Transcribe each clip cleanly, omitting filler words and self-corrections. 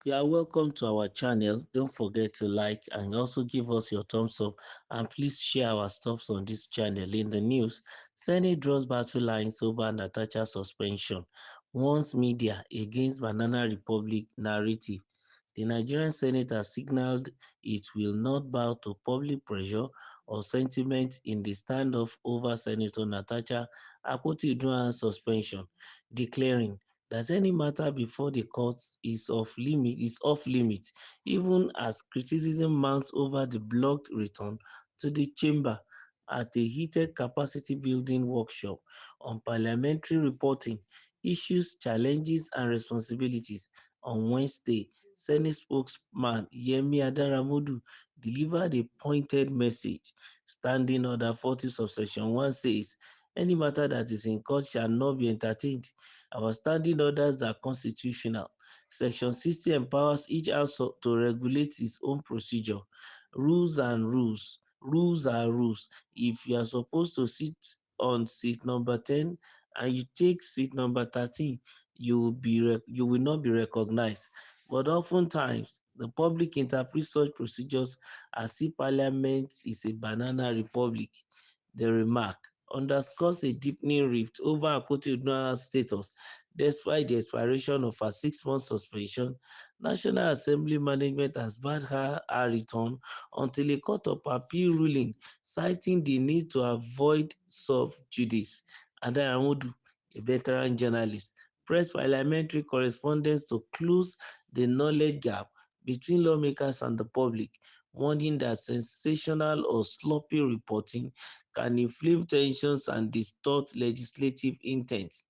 You are welcome to our channel. Don't forget to like and also give us your thumbs up, and please share our stuffs on this channel. In the news, Senate draws battle lines over Natasha suspension, warns media against Banana Republic narrative. The Nigerian Senate has signaled it will not bow to public pressure or sentiment in the standoff over Senator Natasha Akpoti-Uduaghan's suspension, declaring that any matter before the courts is off limit, even as criticism mounts over the blocked return to the chamber at a heated capacity building workshop on parliamentary reporting, issues, challenges and responsibilities. On Wednesday, Senate spokesman Yemi Adaramodu delivered a pointed message. Standing Order 40 subsection 1 says, "Any matter that is in court shall not be entertained. Our standing orders are constitutional. Section 60 empowers each house to regulate its own procedure. Rules and rules. Rules are rules. If you are supposed to sit on seat number 10 and you take seat number 13, you will not be recognized." But oftentimes, the public interprets such procedures as if Parliament is a banana republic. The remark underscores a deepening rift over Akpoti-Uduaghan's status. Despite the expiration of her 6-month suspension, National Assembly management has barred her return until a court of appeal ruling, citing the need to avoid sub judice. Adaramodu, a veteran journalist, pressed parliamentary correspondents to close the knowledge gap between lawmakers and the public, warning that sensational or sloppy reporting can inflame tensions and distort legislative intent.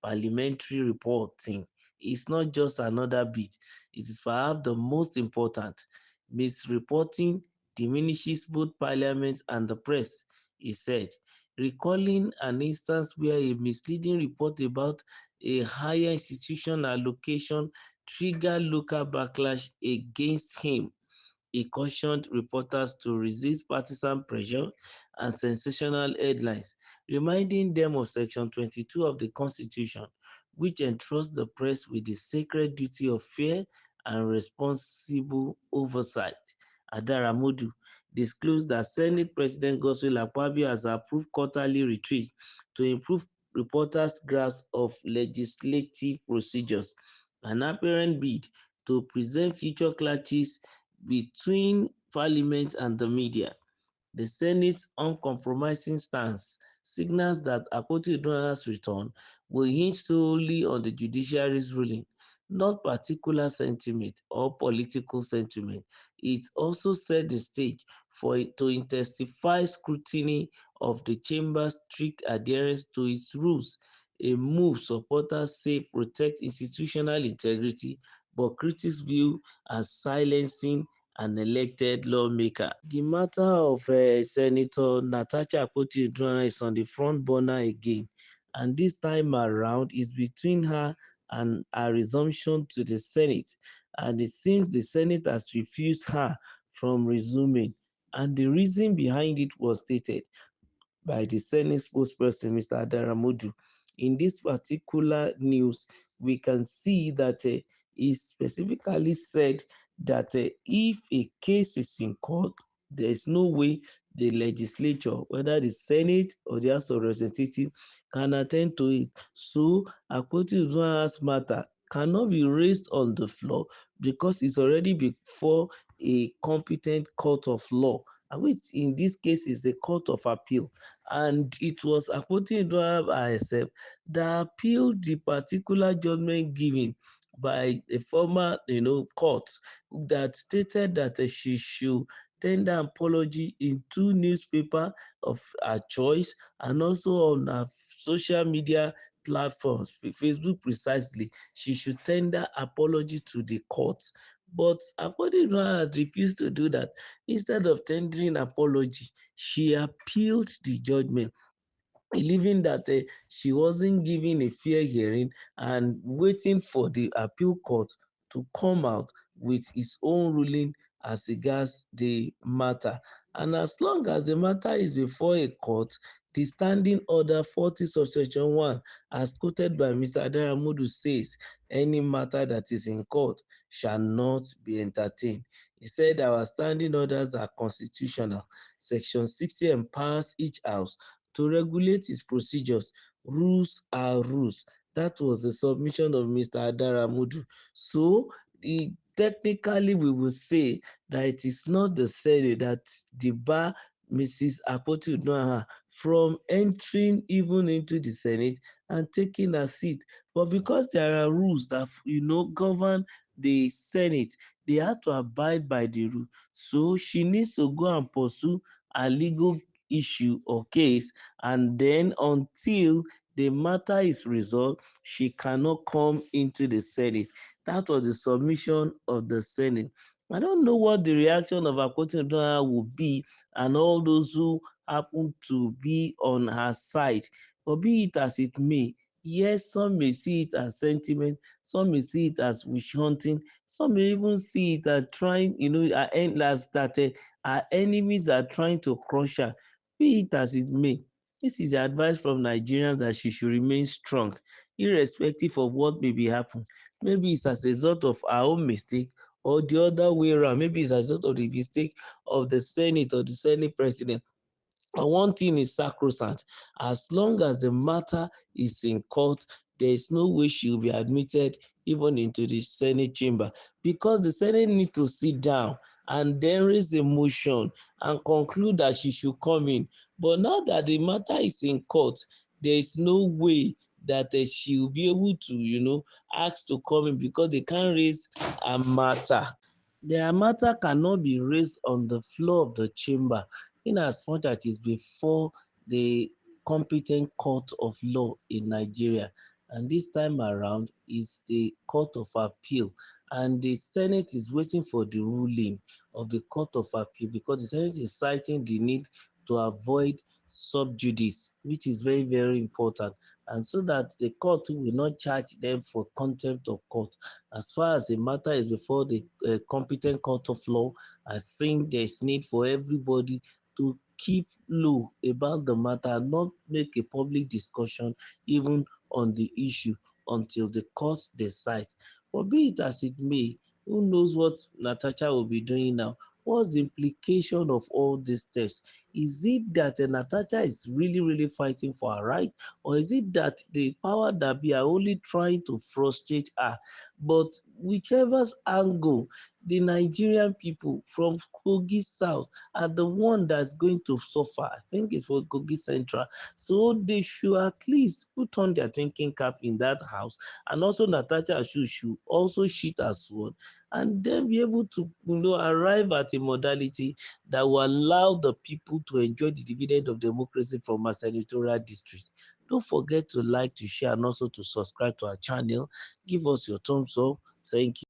Parliamentary reporting is not just another bit, it is perhaps the most important. Misreporting diminishes both Parliament and the press, he said, recalling an instance where a misleading report about a higher institution allocation triggered local backlash against him. He cautioned reporters to resist partisan pressure and sensational headlines, reminding them of Section 22 of the Constitution, which entrusts the press with the sacred duty of fair and responsible oversight. Adaramodu disclosed that Senate President Godswill Akpabio has approved quarterly retreat to improve reporters' grasp of legislative procedures, an apparent bid to prevent future clashes between parliament and the media. The Senate's uncompromising stance signals that Akpoti-Uduaghan's return will hinge solely on the judiciary's ruling, not particular sentiment or political sentiment. It also set the stage for it to intensify scrutiny of the chamber's strict adherence to its rules, a move supporters say protects institutional integrity, but critics view as silencing an elected lawmaker. The matter of Senator Natasha Akpoti-Uduaghan is on the front burner again, and this time around is between her and her resumption to the Senate, and it seems the Senate has refused her from resuming, and the reason behind it was stated by the Senate spokesperson, Mr. Adaramodu. In this particular news, we can see that he specifically said that if a case is in court, there is no way the legislature, whether the Senate or the House of Representatives, can attend to it. So, Akpoti-Uduaghan's matter cannot be raised on the floor because it's already before a competent court of law, which in this case is the Court of Appeal. And it was Akpoti-Uduaghan herself that appealed the particular judgment given by a former, court that stated that she should tender apology in 2 newspapers of her choice and also on her social media platforms, Facebook precisely. She should tender apology to the court. But Akpoti-Uduaghan has refused to do that. Instead of tendering apology, she appealed the judgment, believing that she wasn't given a fair hearing and waiting for the appeal court to come out with its own ruling as regards the matter. And as long as the matter is before a court, the standing order 40 subsection 1, as quoted by Mr. Adaramodu, says any matter that is in court shall not be entertained. He said our standing orders are constitutional. Section 60 empowers each house to regulate its procedures. Rules are rules. That was the submission of Mr. Adaramodu. So, technically, we will say that it is not the Senate that debar Mrs. Akpoti-Uduaghan from entering even into the Senate and taking a seat. But because there are rules that govern the Senate, they have to abide by the rule. So she needs to go and pursue a legal issue or case, and then until the matter is resolved, she cannot come into the Senate. That was the submission of the Senate. I don't know what the reaction of Akpoti-Uduaghan will be and all those who happen to be on her side. But be it as it may, yes, some may see it as sentiment, some may see it as witch hunting, some may even see it as trying, as that our enemies are trying to crush her. Be it as it may, this is the advice from Nigerians that she should remain strong, irrespective of what may be happening. Maybe it's as a result of our own mistake, or the other way around. Maybe it's as a result of the mistake of the Senate or the Senate president. But one thing is sacrosanct. As long as the matter is in court, there is no way she will be admitted even into the Senate chamber, because the Senate need to sit down and then raise a motion and conclude that she should come in. But now that the matter is in court, there is no way that she will be able to, ask to come in, because they can't raise a matter. Their matter cannot be raised on the floor of the chamber, in as much as it is before the competent court of law in Nigeria. And this time around is the Court of Appeal. And the Senate is waiting for the ruling of the Court of Appeal, because the Senate is citing the need to avoid sub judice, which is very, very important. And so that the court will not charge them for contempt of court. As far as the matter is before the competent court of law, I think there's need for everybody to keep low about the matter, not make a public discussion even on the issue until the court decide. But be it as it may, who knows what Natasha will be doing now? What's the implication of all these steps? Is it that Natasha is really, really fighting for her right? Or is it that the power that be are only trying to frustrate her? But whichever angle, the Nigerian people from Kogi South are the one that's going to suffer. I think it's for Kogi Central. So they should at least put on their thinking cap in that house. And also Natasha should also sheet as well. And then be able to arrive at a modality that will allow the people to enjoy the dividend of democracy from our senatorial district. Don't forget to like, to share, and also to subscribe to our channel. Give us your thumbs up. Thank you.